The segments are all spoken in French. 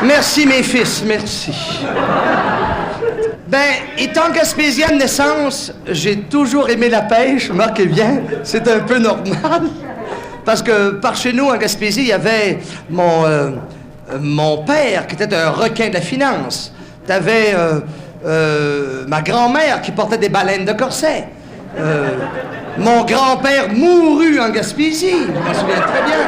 Merci, mes fils, merci. Ben, étant gaspésien de naissance, j'ai toujours aimé la pêche, remarquez bien, c'est un peu normal. Parce que par chez nous, en Gaspésie, il y avait mon père, qui était un requin de la finance. T'avais ma grand-mère qui portait des baleines de corset. Mon grand-père mourut en Gaspésie, je m'en souviens très bien.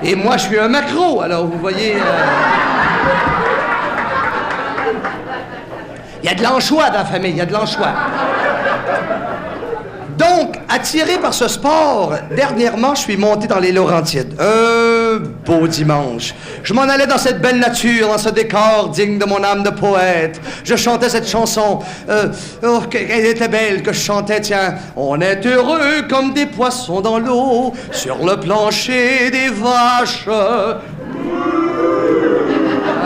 Et moi, je suis un maquereau, alors vous voyez... Il y a de l'anchois dans la famille, il y a de l'anchois. Donc, attiré par ce sport, dernièrement, je suis monté dans les Laurentides. Un beau dimanche. Je m'en allais dans cette belle nature, dans ce décor digne de mon âme de poète. Je chantais cette chanson. Oh, qu'elle était belle que je chantais, tiens. On est heureux comme des poissons dans l'eau, sur le plancher des vaches.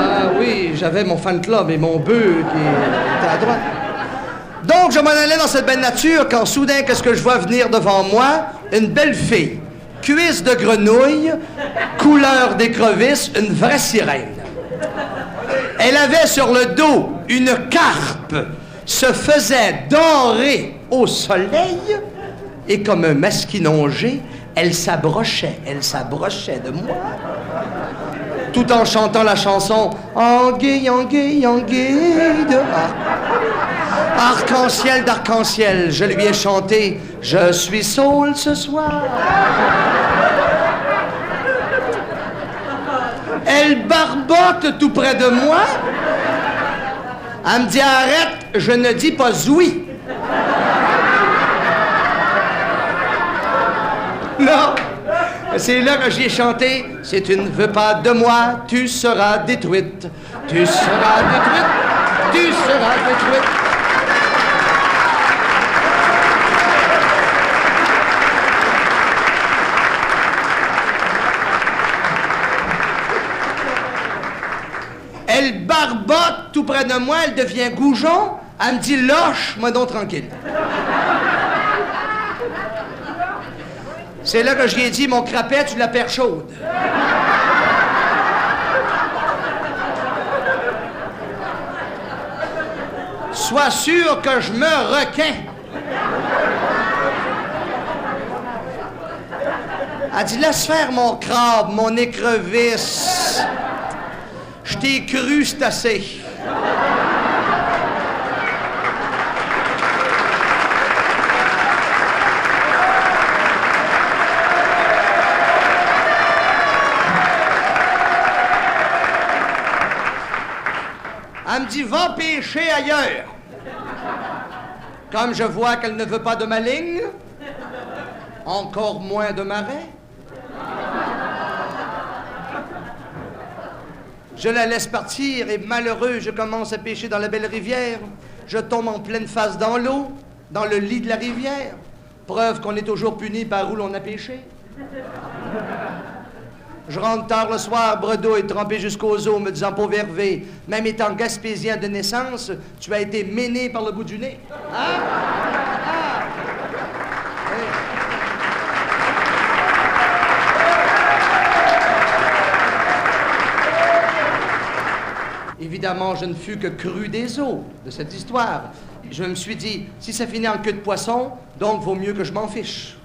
Ah oui, j'avais mon fan club et mon bœuf qui était à droite. Donc, je m'en allais dans cette belle nature quand soudain, qu'est-ce que je vois venir devant moi? Une belle fille, cuisse de grenouille, couleur d'écrevisse, une vraie sirène. Elle avait sur le dos une carpe, se faisait dorer au soleil et comme un masquinongé, elle s'abrochait de moi. Tout en chantant la chanson « Anguille, anguille, anguille de arc-en-ciel d'arc-en-ciel », je lui ai chanté « Je suis saoul ce soir ». Elle barbote tout près de moi. Elle me dit « Arrête, je ne dis pas oui ». Non. C'est là que j'ai chanté « Si tu ne veux pas de moi, tu seras détruite. Tu seras détruite. Tu seras détruite. » Elle barbote tout près de moi, elle devient goujon. Elle me dit « Lâche-moi donc tranquille. » C'est là que je lui ai dit, mon crapet, tu la perds chaude. Sois sûr que je me requins. Elle dit, laisse faire mon crabe, mon écrevisse. Je t'ai cru, c'est assez. Elle me dit, va pêcher ailleurs. Comme je vois qu'elle ne veut pas de ma ligne, encore moins de marais, je la laisse partir et malheureux, je commence à pêcher dans la belle rivière. Je tombe en pleine face dans l'eau, dans le lit de la rivière. Preuve qu'on est toujours puni par où l'on a pêché. Je rentre tard le soir, bredouille, trempé jusqu'aux os, me disant, pauvre Hervé, même étant gaspésien de naissance, tu as été méné par le bout du nez. Hein? Ah! Oui. Évidemment, je ne fus que cru des os de cette histoire. Je me suis dit, si ça finit en queue de poisson, donc vaut mieux que je m'en fiche.